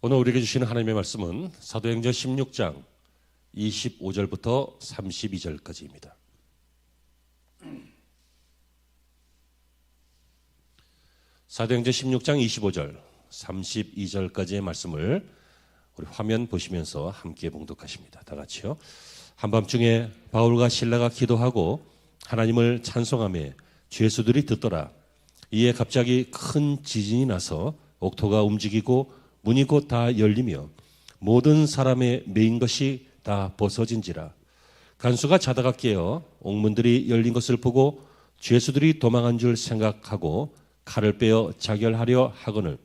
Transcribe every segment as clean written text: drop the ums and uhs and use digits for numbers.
오늘 우리에게 주시는 하나님의 말씀은 사도행전 16장 25절부터 32절까지입니다. 사도행전 16장 25절, 32절까지의 말씀을 우리 화면 보시면서 함께 봉독하십니다. 다 같이요. 한밤중에 바울과 실라가 기도하고 하나님을 찬송하며 죄수들이 듣더라. 이에 갑자기 큰 지진이 나서 옥토가 움직이고 문이 곧 다 열리며 모든 사람의 메인 것이 다 벗어진지라. 간수가 자다가 깨어 옥문들이 열린 것을 보고 죄수들이 도망한 줄 생각하고 칼을 빼어 자결하려 하거늘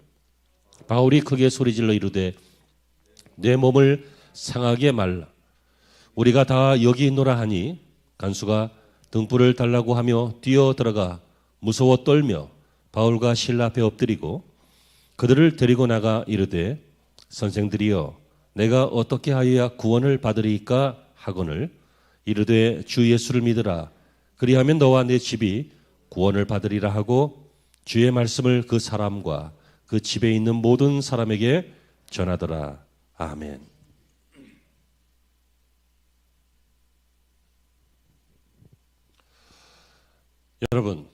바울이 크게 소리질러 이르되 내 몸을 상하게 말라. 우리가 다 여기 있노라 하니 간수가 등불을 달라고 하며 뛰어 들어가 무서워 떨며 바울과 실라 앞에 엎드리고 그들을 데리고 나가 이르되 선생들이여 내가 어떻게 하여야 구원을 받으리이까 하거늘 이르되 주 예수를 믿으라. 그리하면 너와 내 집이 구원을 받으리라 하고 주의 말씀을 그 사람과 그 집에 있는 모든 사람에게 전하더라. 아멘. 여러분,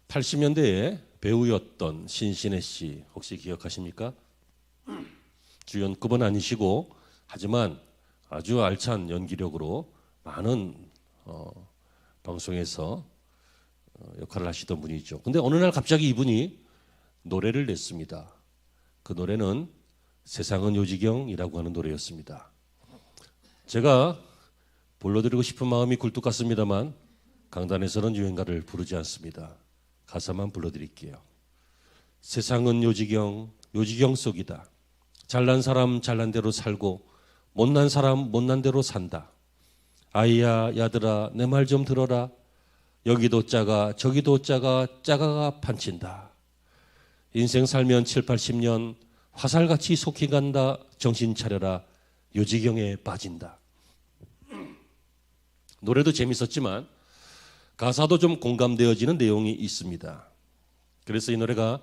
80년대에 배우였던 신신혜 씨 혹시 기억하십니까? 주연급은 아니시고 하지만 아주 알찬 연기력으로 많은 방송에서 역할을 하시던 분이죠. 근데 어느 날 갑자기 이분이 노래를 냈습니다. 그 노래는 세상은 요지경이라고 하는 노래였습니다. 제가 불러드리고 싶은 마음이 굴뚝 같습니다만 강단에서는 유행가를 부르지 않습니다. 가사만 불러드릴게요. 세상은 요지경, 요지경 속이다. 잘난 사람 잘난 대로 살고 못난 사람 못난 대로 산다. 아이야 야들아 내 말 좀 들어라. 여기도 짜가 저기도 짜가 짜가가 판친다. 인생 살면 7, 80년 화살같이 속히 간다. 정신 차려라. 요지경에 빠진다. 노래도 재밌었지만 가사도 좀 공감되어지는 내용이 있습니다. 그래서 이 노래가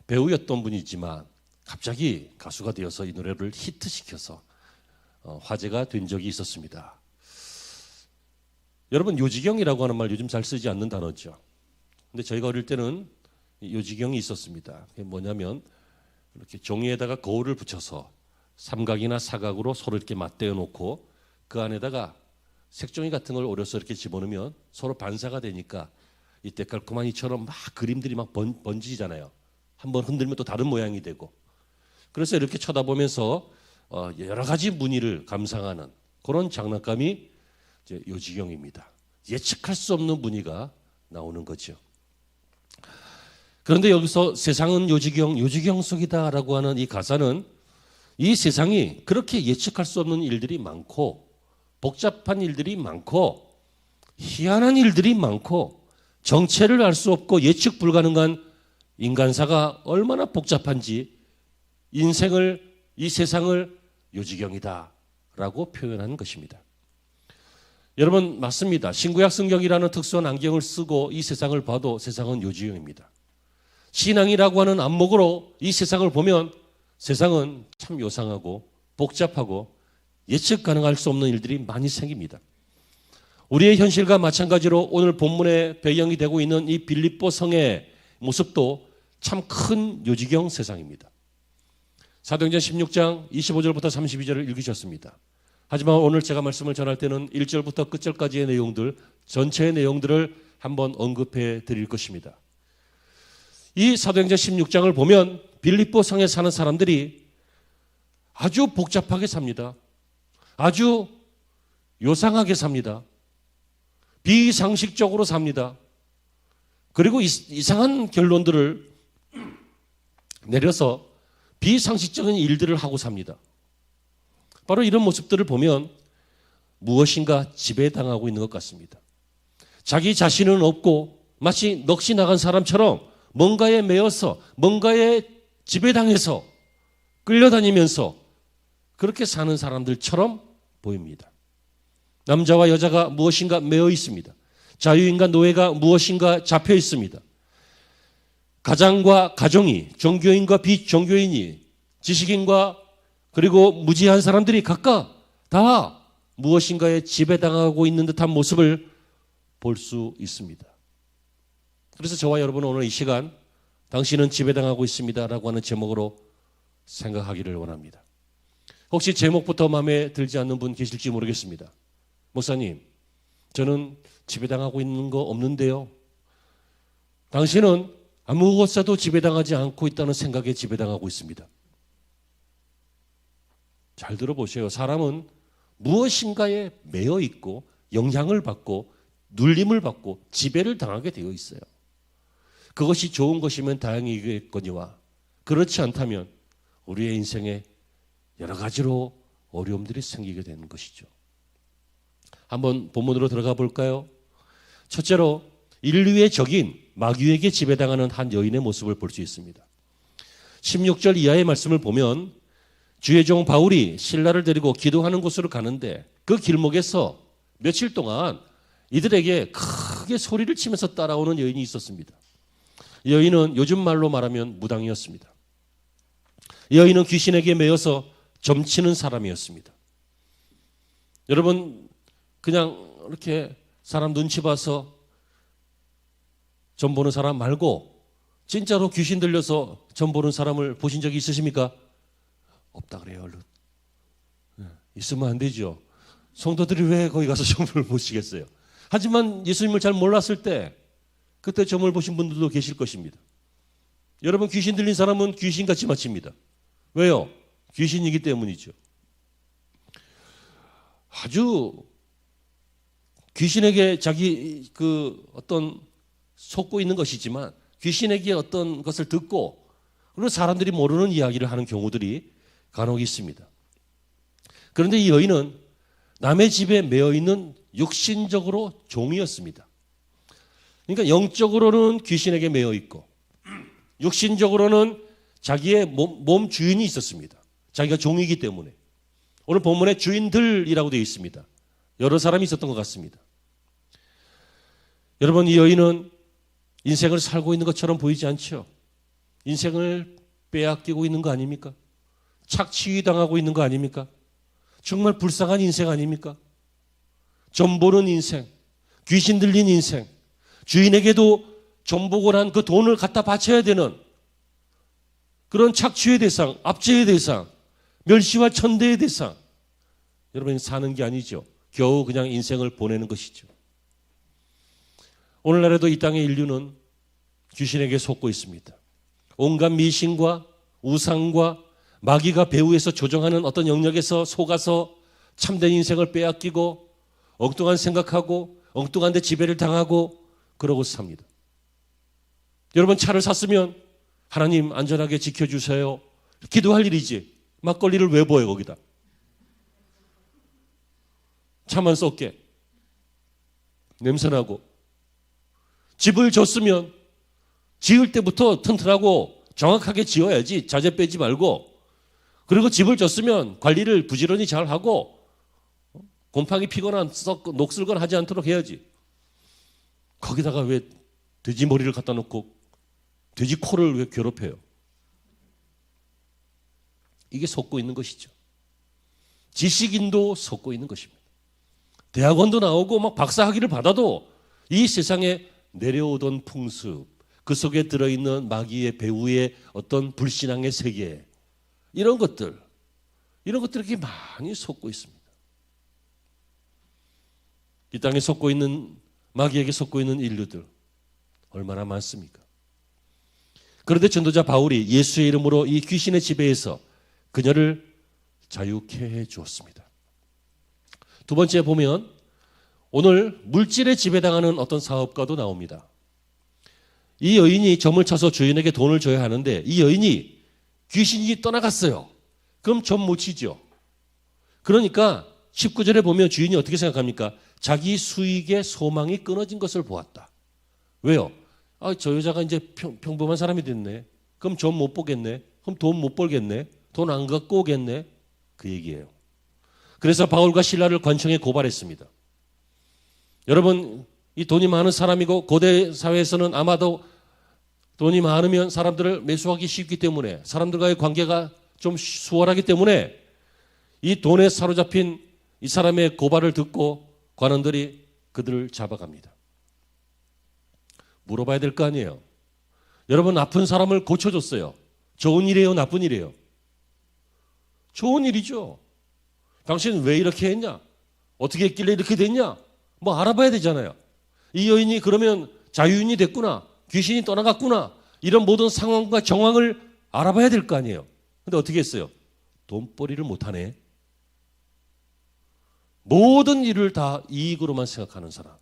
배우였던 분이지만 갑자기 가수가 되어서 이 노래를 히트시켜서 화제가 된 적이 있었습니다. 여러분, 요지경이라고 하는 말 요즘 잘 쓰지 않는 단어죠. 근데 저희가 어릴 때는 요지경이 있었습니다. 그게 뭐냐면 이렇게 종이에다가 거울을 붙여서 삼각이나 사각으로 서로 이렇게 맞대어 놓고 그 안에다가 색종이 같은 걸 오려서 이렇게 집어넣으면 서로 반사가 되니까 이때 깔끔하니처럼 막 그림들이 막 번지잖아요. 한번 흔들면 또 다른 모양이 되고. 그래서 이렇게 쳐다보면서 여러 가지 무늬를 감상하는 그런 장난감이 이제 요지경입니다. 예측할 수 없는 무늬가 나오는 거죠. 그런데 여기서 세상은 요지경, 요지경 속이다라고 하는 이 가사는 이 세상이 그렇게 예측할 수 없는 일들이 많고 복잡한 일들이 많고 희한한 일들이 많고 정체를 알 수 없고 예측 불가능한 인간사가 얼마나 복잡한지 인생을 이 세상을 요지경이다라고 표현한 것입니다. 여러분 맞습니다. 신구약 성경이라는 특수한 안경을 쓰고 이 세상을 봐도 세상은 요지경입니다. 신앙이라고 하는 안목으로 이 세상을 보면 세상은 참 요상하고 복잡하고 예측 가능할 수 없는 일들이 많이 생깁니다. 우리의 현실과 마찬가지로 오늘 본문의 배경이 되고 있는 이 빌립보 성의 모습도 참 큰 요지경 세상입니다. 사도행전 16장 25절부터 32절을 읽으셨습니다. 하지만 오늘 제가 말씀을 전할 때는 1절부터 끝절까지의 내용들, 전체의 내용들을 한번 언급해 드릴 것입니다. 이 사도행전 16장을 보면 빌립보 성에 사는 사람들이 아주 복잡하게 삽니다. 아주 요상하게 삽니다. 비상식적으로 삽니다. 그리고 이상한 결론들을 내려서 비상식적인 일들을 하고 삽니다. 바로 이런 모습들을 보면 무엇인가 지배당하고 있는 것 같습니다. 자기 자신은 없고 마치 넋이 나간 사람처럼 뭔가에 매여서 뭔가에 지배당해서 끌려다니면서 그렇게 사는 사람들처럼 보입니다. 남자와 여자가 무엇인가 매여 있습니다. 자유인과 노예가 무엇인가 잡혀 있습니다. 가장과 가정이, 종교인과 비종교인이 지식인과 그리고 무지한 사람들이 각각 다 무엇인가에 지배당하고 있는 듯한 모습을 볼 수 있습니다. 그래서 저와 여러분은 오늘 이 시간 당신은 지배당하고 있습니다라고 하는 제목으로 생각하기를 원합니다. 혹시 제목부터 마음에 들지 않는 분 계실지 모르겠습니다. 목사님, 저는 지배당하고 있는 거 없는데요. 당신은 아무것도 지배당하지 않고 있다는 생각에 지배당하고 있습니다. 잘 들어보세요. 사람은 무엇인가에 매여 있고 영향을 받고 눌림을 받고 지배를 당하게 되어 있어요. 그것이 좋은 것이면 다행이겠거니와 그렇지 않다면 우리의 인생에 여러 가지로 어려움들이 생기게 되는 것이죠. 한번 본문으로 들어가 볼까요? 첫째로 인류의 적인 마귀에게 지배당하는 한 여인의 모습을 볼 수 있습니다. 16절 이하의 말씀을 보면 주의 종 바울이 신라를 데리고 기도하는 곳으로 가는데 그 길목에서 며칠 동안 이들에게 크게 소리를 치면서 따라오는 여인이 있었습니다. 이 여인은 요즘 말로 말하면 무당이었습니다. 이 여인은 귀신에게 매여서 점치는 사람이었습니다. 여러분 그냥 이렇게 사람 눈치 봐서 점 보는 사람 말고 진짜로 귀신 들려서 점 보는 사람을 보신 적이 있으십니까? 없다 그래요. 얼른. 있으면 안 되죠. 성도들이 왜 거기 가서 점을 보시겠어요? 하지만 예수님을 잘 몰랐을 때 그때 점을 보신 분들도 계실 것입니다. 여러분 귀신 들린 사람은 귀신같이 마칩니다. 왜요? 귀신이기 때문이죠. 아주 귀신에게 자기 그 어떤 속고 있는 것이지만 귀신에게 어떤 것을 듣고 그리고 사람들이 모르는 이야기를 하는 경우들이 간혹 있습니다. 그런데 이 여인은 남의 집에 매여 있는 육신적으로 종이었습니다. 그러니까 영적으로는 귀신에게 매여 있고 육신적으로는 자기의 몸 주인이 있었습니다. 자기가 종이기 때문에. 오늘 본문에 주인들이라고 되어 있습니다. 여러 사람이 있었던 것 같습니다. 여러분 이 여인은 인생을 살고 있는 것처럼 보이지 않죠? 인생을 빼앗기고 있는 거 아닙니까? 착취당하고 있는 거 아닙니까? 정말 불쌍한 인생 아닙니까? 점 보는 인생, 귀신 들린 인생, 주인에게도 점 보고 난 그 돈을 갖다 바쳐야 되는 그런 착취의 대상, 압제의 대상, 멸시와 천대의 대상. 여러분 사는 게 아니죠. 겨우 그냥 인생을 보내는 것이죠. 오늘날에도 이 땅의 인류는 귀신에게 속고 있습니다. 온갖 미신과 우상과 마귀가 배후에서 조종하는 어떤 영역에서 속아서 참된 인생을 빼앗기고 엉뚱한 생각하고 엉뚱한 데 지배를 당하고 그러고 삽니다. 여러분 차를 샀으면 하나님 안전하게 지켜주세요. 기도할 일이지. 막걸리를 왜 부어요 거기다. 차만 썩게. 냄새나고. 집을 줬으면 지을 때부터 튼튼하고 정확하게 지어야지. 자재 빼지 말고. 그리고 집을 줬으면 관리를 부지런히 잘 하고 곰팡이 피거나 녹슬거나 하지 않도록 해야지. 거기다가 왜 돼지 머리를 갖다 놓고 돼지 코를 왜 괴롭혀요? 이게 속고 있는 것이죠. 지식인도 속고 있는 것입니다. 대학원도 나오고 막 박사학위를 받아도 이 세상에 내려오던 풍습, 그 속에 들어있는 마귀의 배후의 어떤 불신앙의 세계, 이런 것들 이렇게 많이 속고 있습니다. 이 땅에 속고 있는 마귀에게 속고 있는 인류들 얼마나 많습니까? 그런데 전도자 바울이 예수의 이름으로 이 귀신의 지배에서 그녀를 자유케 해 주었습니다. 두 번째 보면 오늘 물질에 지배당하는 어떤 사업가도 나옵니다. 이 여인이 점을 쳐서 주인에게 돈을 줘야 하는데 이 여인이 귀신이 떠나갔어요. 그럼 점 못 치죠. 그러니까 19절에 보면 주인이 어떻게 생각합니까? 자기 수익의 소망이 끊어진 것을 보았다. 왜요? 저 여자가 이제 평범한 사람이 됐네. 그럼 점 못 보겠네. 그럼 돈 못 벌겠네. 돈 안 갖고 오겠네. 그 얘기예요. 그래서 바울과 실라를 관청에 고발했습니다. 여러분, 이 돈이 많은 사람이고 고대 사회에서는 아마도 돈이 많으면 사람들을 매수하기 쉽기 때문에 사람들과의 관계가 좀 수월하기 때문에 이 돈에 사로잡힌 이 사람의 고발을 듣고 관원들이 그들을 잡아갑니다. 물어봐야 될 거 아니에요. 여러분, 아픈 사람을 고쳐줬어요. 좋은 일이에요, 나쁜 일이에요? 좋은 일이죠. 당신 왜 이렇게 했냐? 어떻게 했길래 이렇게 됐냐? 뭐 알아봐야 되잖아요. 이 여인이 그러면 자유인이 됐구나, 귀신이 떠나갔구나, 이런 모든 상황과 정황을 알아봐야 될 거 아니에요. 근데 어떻게 했어요? 돈벌이를 못하네. 모든 일을 다 이익으로만 생각하는 사람,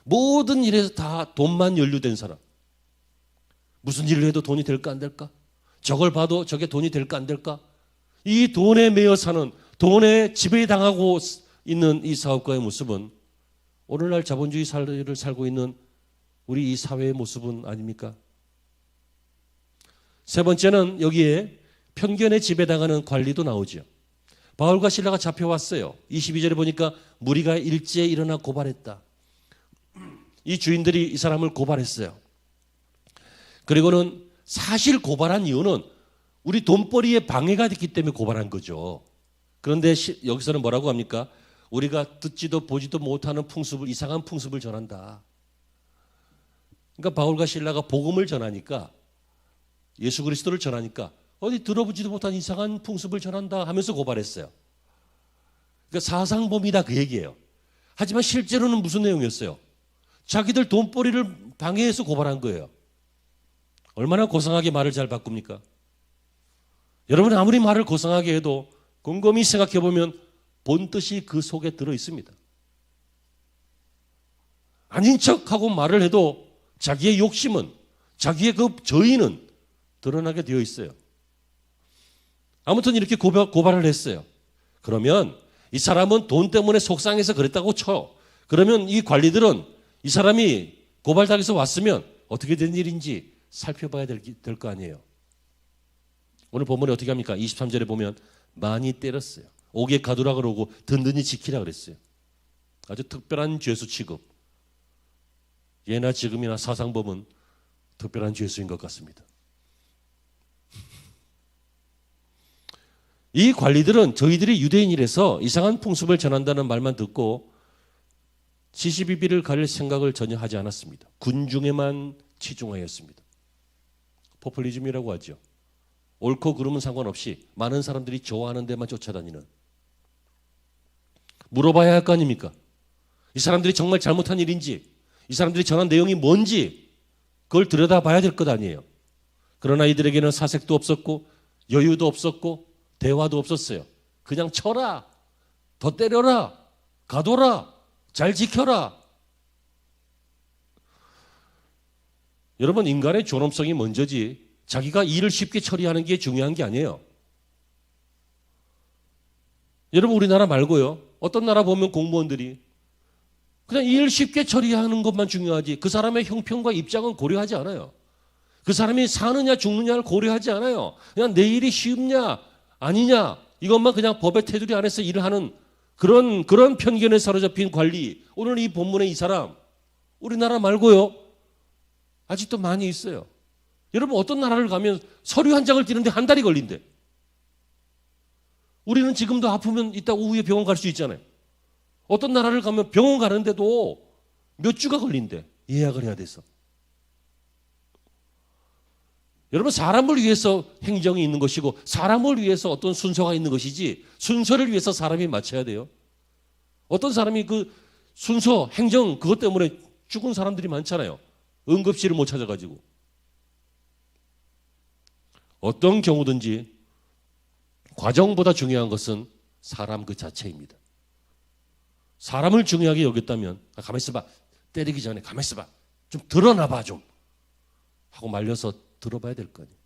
모든 일에서 다 돈만 연루된 사람. 무슨 일을 해도 돈이 될까 안 될까? 저걸 봐도 저게 돈이 될까 안 될까? 이 돈에 매여 사는, 돈에 지배당하고 있는 이 사업가의 모습은 오늘날 자본주의 사회를 살고 있는 우리 이 사회의 모습은 아닙니까? 세 번째는 여기에 편견에 지배당하는 관리도 나오죠. 바울과 실라가 잡혀왔어요. 22절에 보니까 무리가 일제에 일어나 고발했다. 이 주인들이 이 사람을 고발했어요. 그리고는 사실 고발한 이유는 우리 돈벌이에 방해가 됐기 때문에 고발한 거죠. 그런데 여기서는 뭐라고 합니까? 우리가 듣지도 보지도 못하는 풍습을, 이상한 풍습을 전한다. 그러니까 바울과 실라가 복음을 전하니까, 예수 그리스도를 전하니까 어디 들어보지도 못한 이상한 풍습을 전한다 하면서 고발했어요. 그러니까 사상범이다 그 얘기예요. 하지만 실제로는 무슨 내용이었어요? 자기들 돈벌이를 방해해서 고발한 거예요. 얼마나 고상하게 말을 잘 바꿉니까? 여러분, 아무리 말을 고상하게 해도 곰곰이 생각해 보면 본뜻이 그 속에 들어 있습니다. 아닌 척하고 말을 해도 자기의 욕심은, 자기의 그 저의는 드러나게 되어 있어요. 아무튼 이렇게 고발을 했어요. 그러면 이 사람은 돈 때문에 속상해서 그랬다고 쳐. 그러면 이 관리들은 이 사람이 고발당해서 왔으면 어떻게 된 일인지 살펴봐야 될 거 아니에요. 오늘 본문에 어떻게 합니까? 23절에 보면 많이 때렸어요. 옥에 가두라 그러고 든든히 지키라 그랬어요. 아주 특별한 죄수 취급. 예나 지금이나 사상범은 특별한 죄수인 것 같습니다. 이 관리들은 저희들이 유대인이라서 이상한 풍습을 전한다는 말만 듣고 시시비비를 가릴 생각을 전혀 하지 않았습니다. 군중에만 치중하였습니다. 포퓰리즘이라고 하죠. 옳고 그름은 상관없이 많은 사람들이 좋아하는 데만 쫓아다니는. 물어봐야 할 거 아닙니까? 이 사람들이 정말 잘못한 일인지, 이 사람들이 전한 내용이 뭔지 그걸 들여다봐야 될 것 아니에요. 그러나 이들에게는 사색도 없었고 여유도 없었고 대화도 없었어요. 그냥 쳐라, 더 때려라, 가둬라, 잘 지켜라. 여러분, 인간의 존엄성이 먼저지 자기가 일을 쉽게 처리하는 게 중요한 게 아니에요. 여러분, 우리나라 말고요, 어떤 나라 보면 공무원들이 그냥 일 쉽게 처리하는 것만 중요하지 그 사람의 형편과 입장은 고려하지 않아요. 그 사람이 사느냐 죽느냐를 고려하지 않아요. 그냥 내 일이 쉽냐 아니냐 이것만 그냥 법의 테두리 안에서 일을 하는 그런 편견에 사로잡힌 관리. 오늘 이 본문의 이 사람, 우리나라 말고요, 아직도 많이 있어요. 여러분, 어떤 나라를 가면 서류 한 장을 띄는데 한 달이 걸린대. 우리는 지금도 아프면 이따 오후에 병원 갈 수 있잖아요. 어떤 나라를 가면 병원 가는데도 몇 주가 걸린대. 예약을 해야 돼서. 여러분, 사람을 위해서 행정이 있는 것이고 사람을 위해서 어떤 순서가 있는 것이지 순서를 위해서 사람이 맞춰야 돼요. 어떤 사람이 그 순서, 행정 그것 때문에 죽은 사람들이 많잖아요. 응급실을 못 찾아가지고. 어떤 경우든지 과정보다 중요한 것은 사람 그 자체입니다. 사람을 중요하게 여겼다면 가만히 있어봐. 때리기 전에 가만히 있어봐. 좀 드러나봐 좀. 하고 말려서 들어봐야 될 거 아니에요.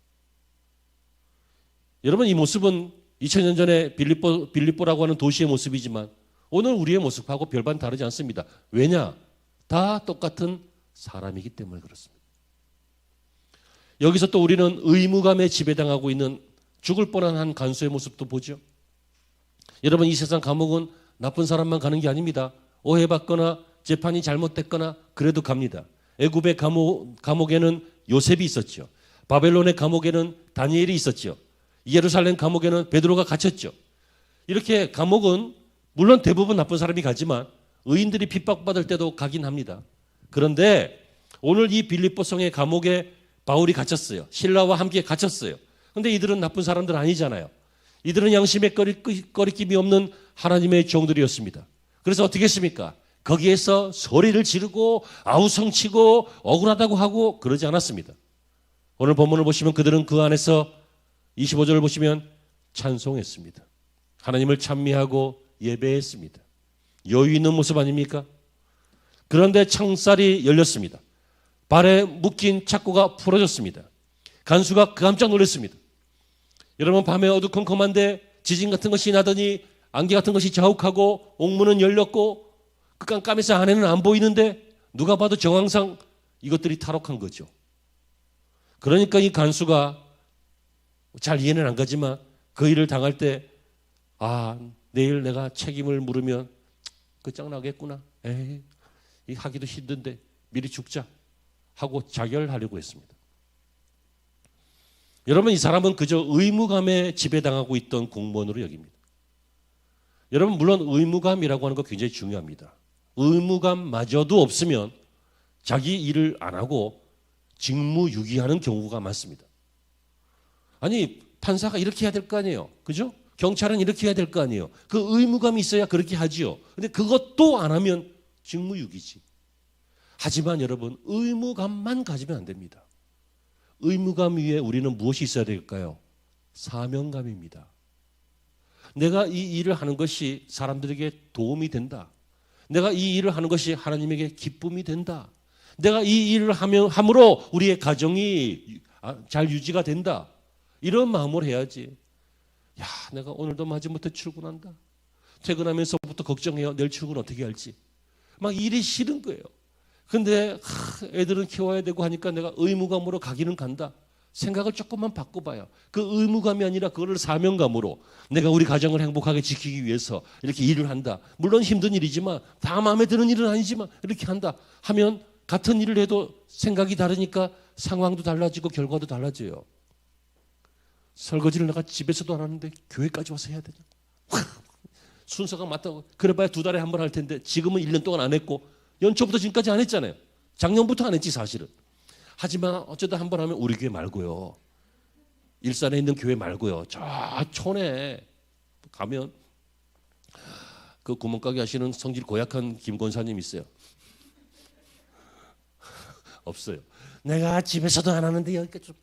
여러분, 이 모습은 2000년 전에 빌립보라고 하는 도시의 모습이지만 오늘 우리의 모습하고 별반 다르지 않습니다. 왜냐? 다 똑같은 사람이기 때문에 그렇습니다. 여기서 또 우리는 의무감에 지배당하고 있는 죽을 뻔한 한 간수의 모습도 보죠. 여러분, 이 세상 감옥은 나쁜 사람만 가는 게 아닙니다. 오해받거나 재판이 잘못됐거나 그래도 갑니다. 애굽의 감옥에는 요셉이 있었죠. 바벨론의 감옥에는 다니엘이 있었죠. 예루살렘 감옥에는 베드로가 갇혔죠. 이렇게 감옥은 물론 대부분 나쁜 사람이 가지만 의인들이 핍박받을 때도 가긴 합니다. 그런데 오늘 이 빌립보 성의 감옥에 바울이 갇혔어요. 신라와 함께 갇혔어요. 그런데 이들은 나쁜 사람들 아니잖아요. 이들은 양심에 꺼리낌이 없는 하나님의 종들이었습니다. 그래서 어떻게 했습니까? 거기에서 소리를 지르고 아우성치고 억울하다고 하고 그러지 않았습니다. 오늘 본문을 보시면 그들은 그 안에서 25절을 보시면 찬송했습니다. 하나님을 찬미하고 예배했습니다. 여유 있는 모습 아닙니까? 그런데 창살이 열렸습니다. 발에 묶인 착고가 풀어졌습니다. 간수가 깜짝 놀랐습니다. 여러분, 밤에 어두컴컴한데 지진 같은 것이 나더니 안개 같은 것이 자욱하고 옥문은 열렸고 그 깜깜해서 안에는 안 보이는데 누가 봐도 정황상 이것들이 탈옥한 거죠. 그러니까 이 간수가 잘 이해는 안 가지만 그 일을 당할 때 내일 내가 책임을 물으면 끝장나겠구나. 에이, 이 하기도 힘든데 미리 죽자 하고 자결하려고 했습니다. 여러분, 이 사람은 그저 의무감에 지배당하고 있던 공무원으로 여깁니다. 여러분, 물론 의무감이라고 하는 거 굉장히 중요합니다. 의무감마저도 없으면 자기 일을 안 하고 직무유기하는 경우가 많습니다. 아니, 판사가 이렇게 해야 될 거 아니에요. 그죠? 경찰은 이렇게 해야 될 거 아니에요. 그 의무감이 있어야 그렇게 하지요. 근데 그것도 안 하면 직무유기지. 하지만 여러분, 의무감만 가지면 안 됩니다. 의무감 위에 우리는 무엇이 있어야 될까요? 사명감입니다. 내가 이 일을 하는 것이 사람들에게 도움이 된다. 내가 이 일을 하는 것이 하나님에게 기쁨이 된다. 내가 이 일을 함으로 우리의 가정이 잘 유지가 된다. 이런 마음으로 해야지. 야, 내가 오늘도 마지못해 출근한다. 퇴근하면서부터 걱정해요. 내일 출근 어떻게 할지. 막 일이 싫은 거예요. 근데 애들은 키워야 되고 하니까 내가 의무감으로 가기는 간다. 생각을 조금만 바꿔봐요. 그 의무감이 아니라 그거를 사명감으로 내가 우리 가정을 행복하게 지키기 위해서 이렇게 일을 한다. 물론 힘든 일이지만 다 마음에 드는 일은 아니지만 이렇게 한다 하면 같은 일을 해도 생각이 다르니까 상황도 달라지고 결과도 달라져요. 설거지를 내가 집에서도 안 하는데 교회까지 와서 해야 되냐. 순서가 맞다고. 그래봐야 2달에 한 번 할 텐데 지금은 1년 동안 안 했고 연초부터 지금까지 안 했잖아요. 작년부터 안 했지 사실은. 하지만 어쩌다 한 번 하면 우리 교회 말고요. 일산에 있는 교회 말고요. 저 촌에 가면 그 구멍가게 하시는 성질 고약한 김 권사님 있어요. 없어요. 내가 집에서도 안 하는데 여기까지 좀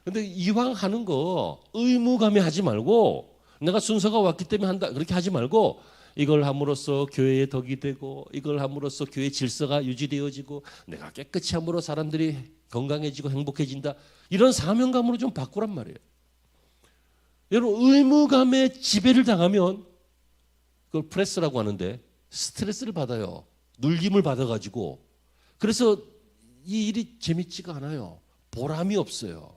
근데 이왕 하는 거 의무감에 하지 말고 내가 순서가 왔기 때문에 한다 그렇게 하지 말고 이걸 함으로써 교회의 덕이 되고 이걸 함으로써 교회 질서가 유지되어지고 내가 깨끗이 함으로 사람들이 건강해지고 행복해진다. 이런 사명감으로 좀 바꾸란 말이에요. 여러분, 의무감에 지배를 당하면 그걸 프레스라고 하는데 스트레스를 받아요. 눌림을 받아가지고. 그래서 이 일이 재밌지가 않아요. 보람이 없어요.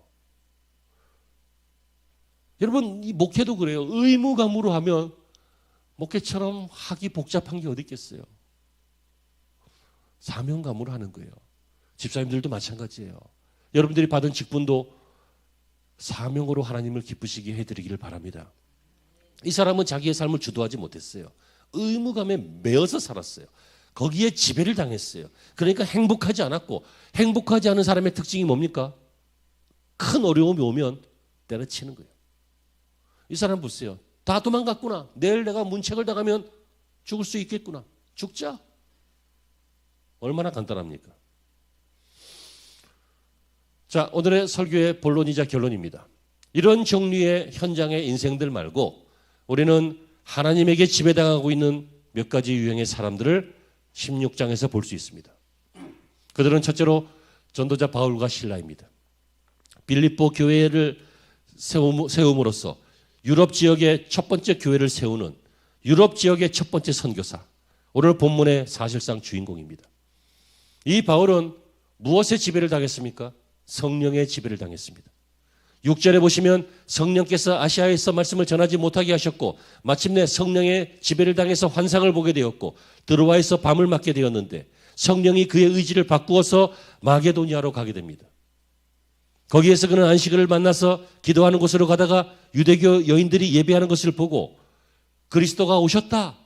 여러분, 이 목회도 그래요. 의무감으로 하면 목회처럼 하기 복잡한 게 어디 있겠어요. 사명감으로 하는 거예요. 집사님들도 마찬가지예요. 여러분들이 받은 직분도 사명으로 하나님을 기쁘시게 해드리기를 바랍니다. 이 사람은 자기의 삶을 주도하지 못했어요. 의무감에 매어서 살았어요. 거기에 지배를 당했어요. 그러니까 행복하지 않았고, 행복하지 않은 사람의 특징이 뭡니까? 큰 어려움이 오면 때려치는 거예요. 이 사람 보세요. 다 도망갔구나. 내일 내가 문책을 당하면 죽을 수 있겠구나. 죽자. 얼마나 간단합니까? 자, 오늘의 설교의 본론이자 결론입니다. 이런 종류의 현장의 인생들 말고 우리는 하나님에게 지배당하고 있는 몇 가지 유형의 사람들을 16장에서 볼 수 있습니다. 그들은 첫째로 전도자 바울과 실라입니다. 빌립보 교회를 세움으로써 유럽 지역의 첫 번째 교회를 세우는 유럽 지역의 첫 번째 선교사, 오늘 본문의 사실상 주인공입니다. 이 바울은 무엇의 지배를 당했습니까? 성령의 지배를 당했습니다. 6절에 보시면 성령께서 아시아에서 말씀을 전하지 못하게 하셨고 마침내 성령의 지배를 당해서 환상을 보게 되었고 드로아에서 밤을 맞게 되었는데 성령이 그의 의지를 바꾸어서 마게도니아로 가게 됩니다. 거기에서 그는 안식일을 만나서 기도하는 곳으로 가다가 유대교 여인들이 예배하는 것을 보고 그리스도가 오셨다.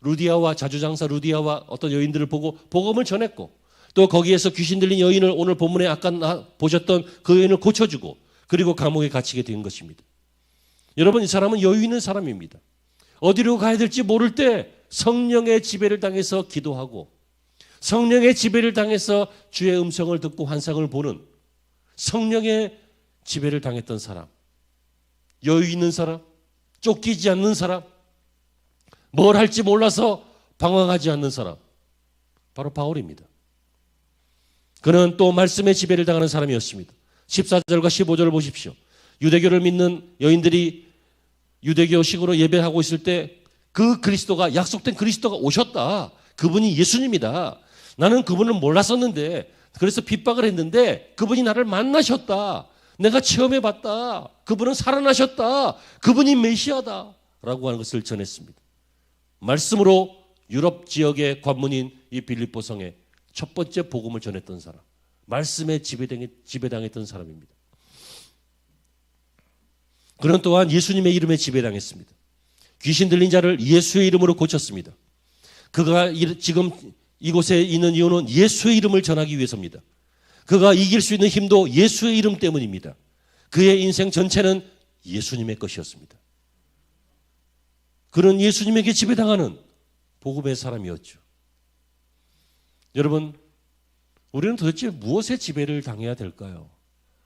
루디아와 자주장사 루디아와 어떤 여인들을 보고 복음을 전했고, 또 거기에서 귀신 들린 여인을 오늘 본문에 아까 보셨던 그 여인을 고쳐주고, 그리고 감옥에 갇히게 된 것입니다. 여러분, 이 사람은 여유 있는 사람입니다. 어디로 가야 될지 모를 때 성령의 지배를 당해서 기도하고, 성령의 지배를 당해서 주의 음성을 듣고 환상을 보는 성령의 지배를 당했던 사람, 여유 있는 사람, 쫓기지 않는 사람, 뭘 할지 몰라서 방황하지 않는 사람, 바로 바울입니다. 그는 또 말씀의 지배를 당하는 사람이었습니다. 14절과 15절을 보십시오. 유대교를 믿는 여인들이 유대교식으로 예배하고 있을 때 그 그리스도가, 약속된 그리스도가 오셨다. 그분이 예수님이다. 나는 그분을 몰랐었는데, 그래서 핍박을 했는데 그분이 나를 만나셨다. 내가 체험해봤다. 그분은 살아나셨다. 그분이 메시아다. 라고 하는 것을 전했습니다. 말씀으로 유럽 지역의 관문인 이 빌립보성에 첫 번째 복음을 전했던 사람, 말씀에 지배당했던 사람입니다. 그는 또한 예수님의 이름에 지배당했습니다. 귀신 들린 자를 예수의 이름으로 고쳤습니다. 그가 지금 이곳에 있는 이유는 예수의 이름을 전하기 위해서입니다. 그가 이길 수 있는 힘도 예수의 이름 때문입니다. 그의 인생 전체는 예수님의 것이었습니다. 그는 예수님에게 지배당하는 복음의 사람이었죠. 여러분, 우리는 도대체 무엇에 지배를 당해야 될까요?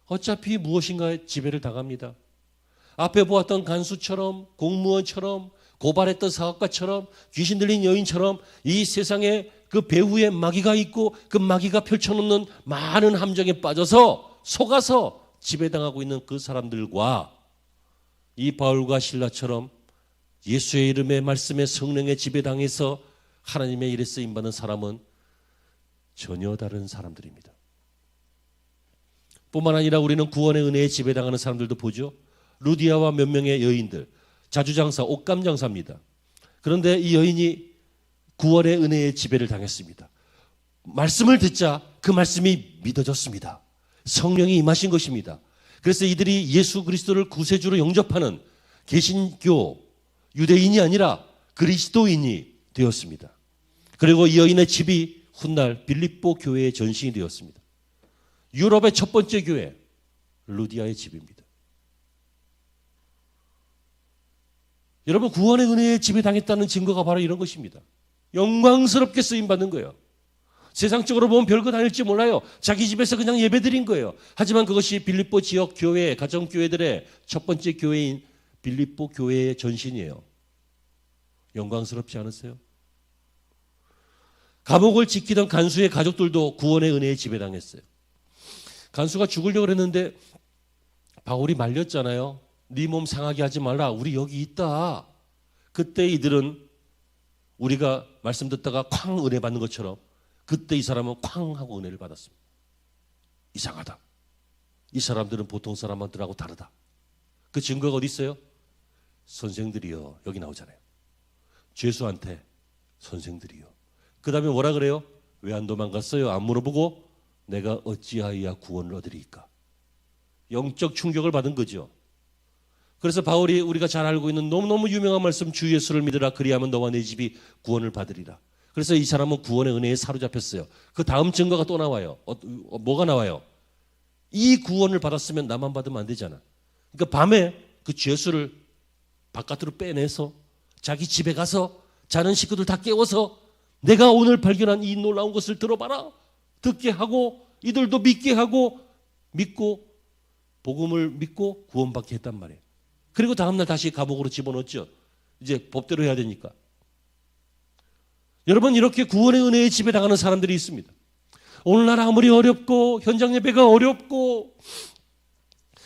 어차피 무엇인가에 지배를 당합니다. 앞에 보았던 간수처럼, 공무원처럼, 고발했던 사업가처럼, 귀신 들린 여인처럼 이 세상에 그 배후에 마귀가 있고 그 마귀가 펼쳐놓는 많은 함정에 빠져서 속아서 지배당하고 있는 그 사람들과 이 바울과 실라처럼 예수의 이름의 말씀에 성령에 지배당해서 하나님의 일에 쓰임받는 사람은 전혀 다른 사람들입니다. 뿐만 아니라 우리는 구원의 은혜에 지배당하는 사람들도 보죠. 루디아와 몇 명의 여인들, 자주장사, 옷감장사입니다. 그런데 이 여인이 구원의 은혜에 지배를 당했습니다. 말씀을 듣자 그 말씀이 믿어졌습니다. 성령이 임하신 것입니다. 그래서 이들이 예수 그리스도를 구세주로 영접하는 개신교 유대인이 아니라 그리스도인이 되었습니다. 그리고 이 여인의 집이 훗날 빌립보 교회의 전신이 되었습니다. 유럽의 첫 번째 교회, 루디아의 집입니다. 여러분, 구원의 은혜에 지배당했다는 증거가 바로 이런 것입니다. 영광스럽게 쓰임받는 거예요. 세상적으로 보면 별거 아닐지 몰라요. 자기 집에서 그냥 예배드린 거예요. 하지만 그것이 빌립보 지역 교회, 가정교회들의 첫 번째 교회인 빌립보 교회의 전신이에요. 영광스럽지 않으세요? 감옥을 지키던 간수의 가족들도 구원의 은혜에 지배당했어요. 간수가 죽으려고 했는데 바울이 말렸잖아요. 네 몸 상하게 하지 말라. 우리 여기 있다. 그때 이들은 우리가 말씀 듣다가 쾅 은혜 받는 것처럼 그때 이 사람은 쾅 하고 은혜를 받았습니다. 이상하다. 이 사람들은 보통 사람들하고 다르다. 그 증거가 어디 있어요? 선생들이요. 여기 나오잖아요. 죄수한테 선생들이요. 그 다음에 뭐라 그래요? 왜 안 도망갔어요? 안 물어보고 내가 어찌하여야 구원을 얻으리까? 영적 충격을 받은 거죠. 그래서 바울이 우리가 잘 알고 있는 너무너무 유명한 말씀, 주 예수를 믿으라. 그리하면 너와 내 집이 구원을 받으리라. 그래서 이 사람은 구원의 은혜에 사로잡혔어요. 그 다음 증거가 또 나와요. 뭐가 나와요? 이 구원을 받았으면 나만 받으면 안 되잖아. 그러니까 밤에 그 죄수를 바깥으로 빼내서 자기 집에 가서 자는 식구들 다 깨워서 내가 오늘 발견한 이 놀라운 것을 들어봐라. 듣게 하고 이들도 믿게 하고 믿고 복음을 믿고 구원받게 했단 말이에요. 그리고 다음날 다시 감옥으로 집어넣었죠. 이제 법대로 해야 되니까. 여러분, 이렇게 구원의 은혜에 지배당하는 사람들이 있습니다. 오늘날 아무리 어렵고 현장 예배가 어렵고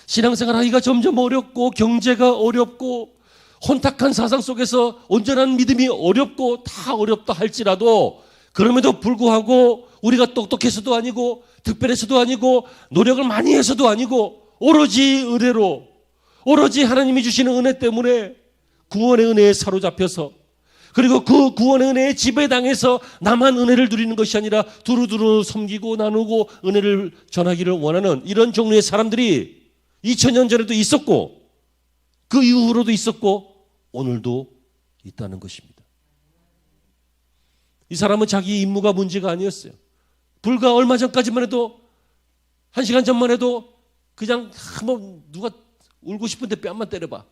신앙생활 하기가 점점 어렵고 경제가 어렵고 혼탁한 사상 속에서 온전한 믿음이 어렵고 다 어렵다 할지라도 그럼에도 불구하고 우리가 똑똑해서도 아니고 특별해서도 아니고 노력을 많이 해서도 아니고 오로지 은혜로 오로지 하나님이 주시는 은혜 때문에 구원의 은혜에 사로잡혀서 그리고 그 구원의 은혜에 지배당해서 나만 은혜를 누리는 것이 아니라 두루두루 섬기고 나누고 은혜를 전하기를 원하는 이런 종류의 사람들이 2000년 전에도 있었고 그 이후로도 있었고 오늘도 있다는 것입니다. 이 사람은 자기 임무가 문제가 아니었어요. 불과 얼마 전까지만 해도 1시간 전만 해도 그냥 한번 누가 울고 싶은데 뺨만 때려봐.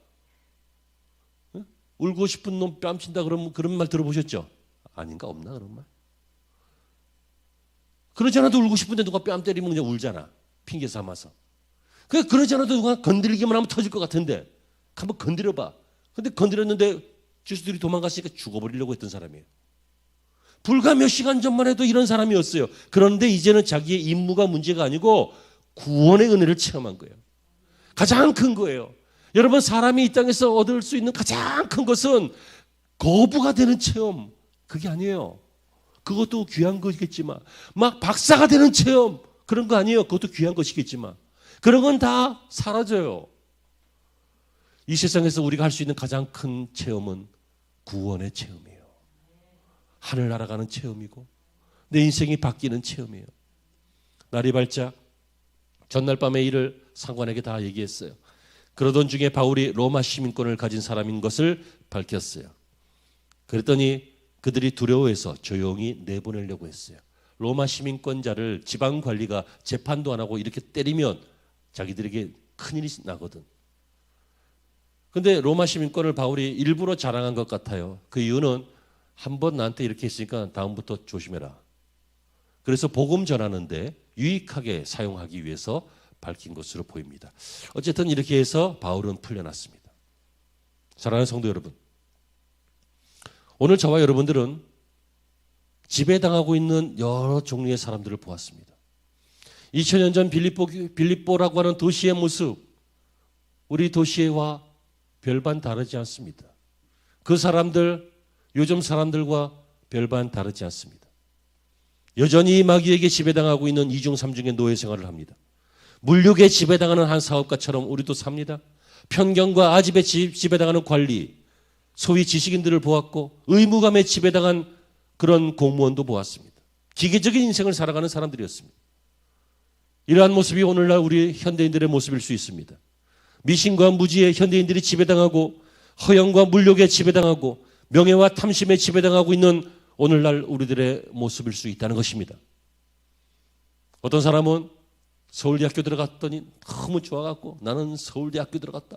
울고 싶은 놈 뺨 친다 그러면 그런 말 들어보셨죠? 아닌가 없나 그런 말? 그러지 않아도 울고 싶은데 누가 뺨 때리면 그냥 울잖아. 핑계 삼아서. 그러지 않아도 누가 건드리기만 하면 터질 것 같은데 한번 건드려봐. 근데 건드렸는데 주수들이 도망갔으니까 죽어버리려고 했던 사람이에요. 불과 몇 시간 전만 해도 이런 사람이었어요. 그런데 이제는 자기의 임무가 문제가 아니고 구원의 은혜를 체험한 거예요. 가장 큰 거예요. 여러분, 사람이 이 땅에서 얻을 수 있는 가장 큰 것은 거부가 되는 체험, 그게 아니에요. 그것도 귀한 것이겠지만 막 박사가 되는 체험, 그런 거 아니에요. 그것도 귀한 것이겠지만 그런 건 다 사라져요. 이 세상에서 우리가 할 수 있는 가장 큰 체험은 구원의 체험이에요. 하늘 날아가는 체험이고 내 인생이 바뀌는 체험이에요. 날이 밝자 전날 밤의 일을 상관에게 다 얘기했어요. 그러던 중에 바울이 로마 시민권을 가진 사람인 것을 밝혔어요. 그랬더니 그들이 두려워해서 조용히 내보내려고 했어요. 로마 시민권자를 지방관리가 재판도 안 하고 이렇게 때리면 자기들에게 큰일이 나거든. 근데 로마 시민권을 바울이 일부러 자랑한 것 같아요. 그 이유는 한번 나한테 이렇게 했으니까 다음부터 조심해라. 그래서 복음 전하는데 유익하게 사용하기 위해서 밝힌 것으로 보입니다. 어쨌든 이렇게 해서 바울은 풀려났습니다. 사랑하는 성도 여러분, 오늘 저와 여러분들은 지배당하고 있는 여러 종류의 사람들을 보았습니다. 2000년 전 빌립보라고 하는 도시의 모습, 우리 도시와 별반 다르지 않습니다. 그 사람들, 요즘 사람들과 별반 다르지 않습니다. 여전히 마귀에게 지배당하고 있는 2중 3중의 노예 생활을 합니다. 물욕에 지배당하는 한 사업가처럼 우리도 삽니다. 편견과 아집에 지배당하는 관리, 소위 지식인들을 보았고 의무감에 지배당한 그런 공무원도 보았습니다. 기계적인 인생을 살아가는 사람들이었습니다. 이러한 모습이 오늘날 우리 현대인들의 모습일 수 있습니다. 미신과 무지에 현대인들이 지배당하고 허영과 물욕에 지배당하고 명예와 탐심에 지배당하고 있는 오늘날 우리들의 모습일 수 있다는 것입니다. 어떤 사람은 서울대학교 들어갔더니 너무 좋아갖고 나는 서울대학교 들어갔다.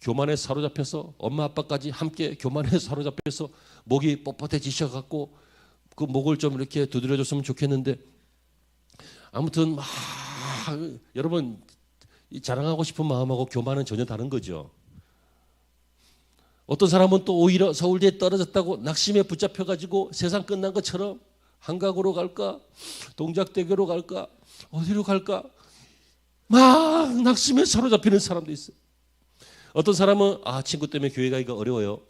교만에 사로잡혀서 엄마 아빠까지 함께 교만에 사로잡혀서 목이 뻣뻣해지셔갖고 그 목을 좀 이렇게 두드려줬으면 좋겠는데 아무튼 막 여러분 자랑하고 싶은 마음하고 교만은 전혀 다른 거죠. 어떤 사람은 또 오히려 서울대에 떨어졌다고 낙심에 붙잡혀가지고 세상 끝난 것처럼 한강으로 갈까 동작대교로 갈까 어디로 갈까 막 낙심에 사로잡히는 사람도 있어요. 어떤 사람은 친구 때문에 교회 가기가 어려워요.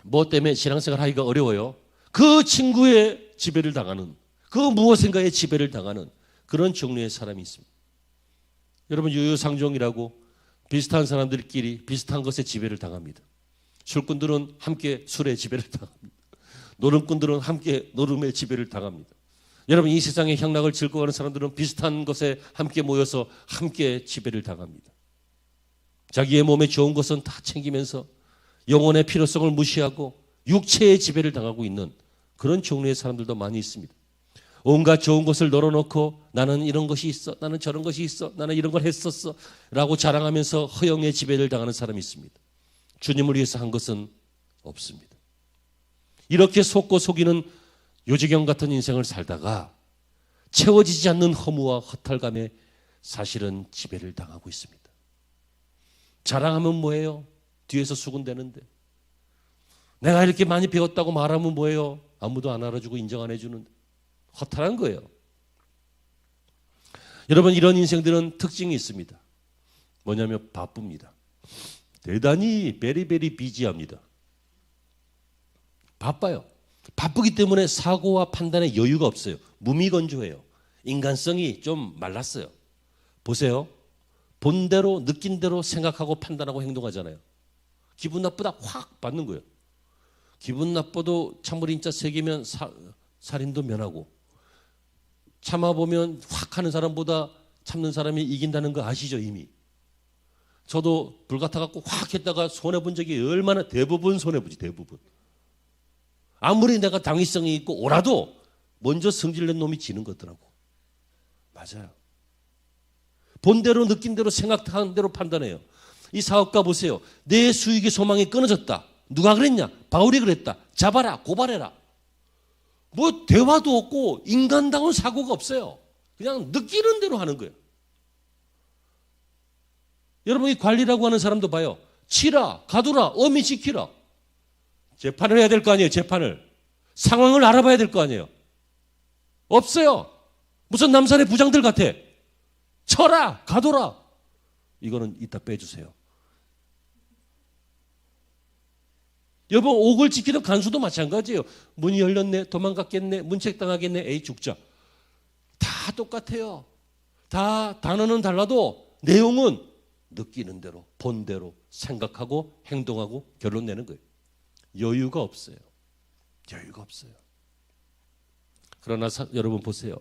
뭐 때문에 신앙생활 하기가 어려워요. 그 친구의 지배를 당하는 그 무엇인가의 지배를 당하는 그런 종류의 사람이 있습니다. 여러분 유유상종이라고 비슷한 사람들끼리 비슷한 것에 지배를 당합니다. 술꾼들은 함께 술의 지배를 당합니다. 노름꾼들은 함께 노름의 지배를 당합니다. 여러분 이 세상의 향락을 즐거워하는 사람들은 비슷한 것에 함께 모여서 함께 지배를 당합니다. 자기의 몸에 좋은 것은 다 챙기면서 영혼의 필요성을 무시하고 육체의 지배를 당하고 있는 그런 종류의 사람들도 많이 있습니다. 온갖 좋은 것을 널어놓고 나는 이런 것이 있어, 나는 저런 것이 있어, 나는 이런 걸 했었어 라고 자랑하면서 허영의 지배를 당하는 사람이 있습니다. 주님을 위해서 한 것은 없습니다. 이렇게 속고 속이는 요지경 같은 인생을 살다가 채워지지 않는 허무와 허탈감에 사실은 지배를 당하고 있습니다. 자랑하면 뭐예요? 뒤에서 수군대는데. 내가 이렇게 많이 배웠다고 말하면 뭐예요? 아무도 안 알아주고 인정 안 해주는데. 허탈한 거예요. 여러분 이런 인생들은 특징이 있습니다. 뭐냐면 바쁩니다. 대단히 베리베리 비지합니다. 바빠요. 바쁘기 때문에 사고와 판단에 여유가 없어요. 무미건조해요. 인간성이 좀 말랐어요. 보세요. 본대로 느낀 대로 생각하고 판단하고 행동하잖아요. 기분 나쁘다 확 받는 거예요. 기분 나빠도 찬물 인자 3개면 살인도 면하고, 참아보면 확 하는 사람보다 참는 사람이 이긴다는 거 아시죠 이미? 저도 불같아갖고 확 했다가 손해본 적이 얼마나, 대부분 손해보지, 대부분. 아무리 내가 당위성이 있고 오라도 먼저 성질낸 놈이 지는 거더라고. 맞아요. 본대로 느낀 대로 생각한 대로 판단해요. 이 사업가 보세요. 내 수익의 소망이 끊어졌다. 누가 그랬냐? 바울이 그랬다. 잡아라, 고발해라. 뭐 대화도 없고 인간다운 사고가 없어요. 그냥 느끼는 대로 하는 거예요. 여러분, 이 관리라고 하는 사람도 봐요. 치라, 가두라, 엄히 지키라. 재판을 해야 될 거 아니에요, 재판을. 상황을 알아봐야 될 거 아니에요. 없어요. 무슨 남산의 부장들 같아. 쳐라, 가둬라. 이거는 이따 빼주세요. 여보, 옥을 지키는 간수도 마찬가지예요. 문이 열렸네, 도망갔겠네, 문책당하겠네, 에이 죽자. 다 똑같아요. 다 단어는 달라도 내용은 느끼는 대로, 본 대로 생각하고 행동하고 결론 내는 거예요. 여유가 없어요. 여유가 없어요. 그러나 여러분 보세요.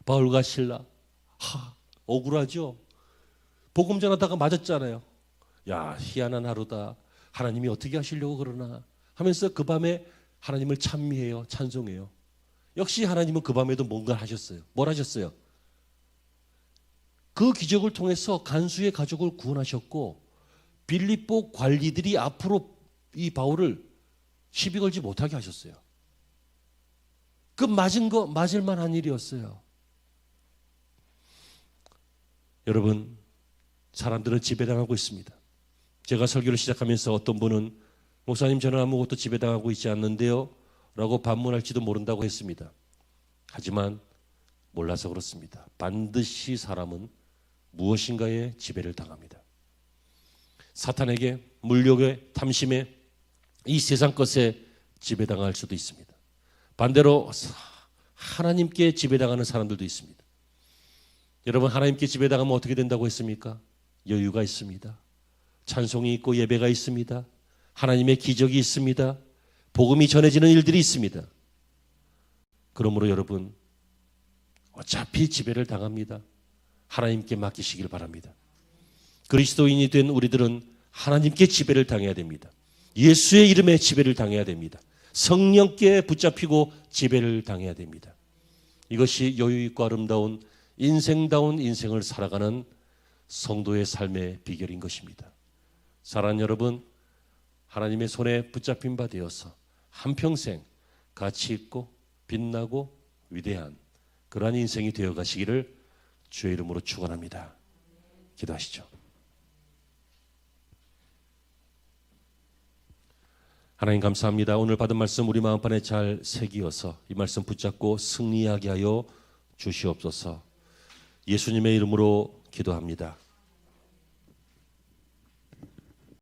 바울과 실라, 억울하죠. 복음 전하다가 맞았잖아요. 야, 희한한 하루다. 하나님이 어떻게 하시려고 그러나 하면서 그 밤에 하나님을 찬미해요. 찬송해요. 역시 하나님은 그 밤에도 뭔가 하셨어요. 뭘 하셨어요? 그 기적을 통해서 간수의 가족을 구원하셨고, 빌립보 관리들이 앞으로 이 바울을 시비 걸지 못하게 하셨어요. 그 맞은 거 맞을 만한 일이었어요. 여러분, 사람들은 지배당하고 있습니다. 제가 설교를 시작하면서 어떤 분은 목사님, 저는 아무것도 지배당하고 있지 않는데요 라고 반문할지도 모른다고 했습니다. 하지만 몰라서 그렇습니다. 반드시 사람은 무엇인가에 지배를 당합니다. 사탄에게, 물욕에, 탐심에, 이 세상 것에 지배당할 수도 있습니다. 반대로 하나님께 지배당하는 사람들도 있습니다. 여러분, 하나님께 지배당하면 어떻게 된다고 했습니까? 여유가 있습니다. 찬송이 있고 예배가 있습니다. 하나님의 기적이 있습니다. 복음이 전해지는 일들이 있습니다. 그러므로 여러분, 어차피 지배를 당합니다. 하나님께 맡기시길 바랍니다. 그리스도인이 된 우리들은 하나님께 지배를 당해야 됩니다. 예수의 이름에 지배를 당해야 됩니다. 성령께 붙잡히고 지배를 당해야 됩니다. 이것이 여유 있고 아름다운 인생다운 인생을 살아가는 성도의 삶의 비결인 것입니다. 사랑하는 여러분, 하나님의 손에 붙잡힌 바 되어서 한평생 가치 있고 빛나고 위대한 그러한 인생이 되어 가시기를 주의 이름으로 축원합니다. 기도하시죠. 하나님 감사합니다. 오늘 받은 말씀 우리 마음판에 잘 새기어서 이 말씀 붙잡고 승리하게 하여 주시옵소서. 예수님의 이름으로 기도합니다.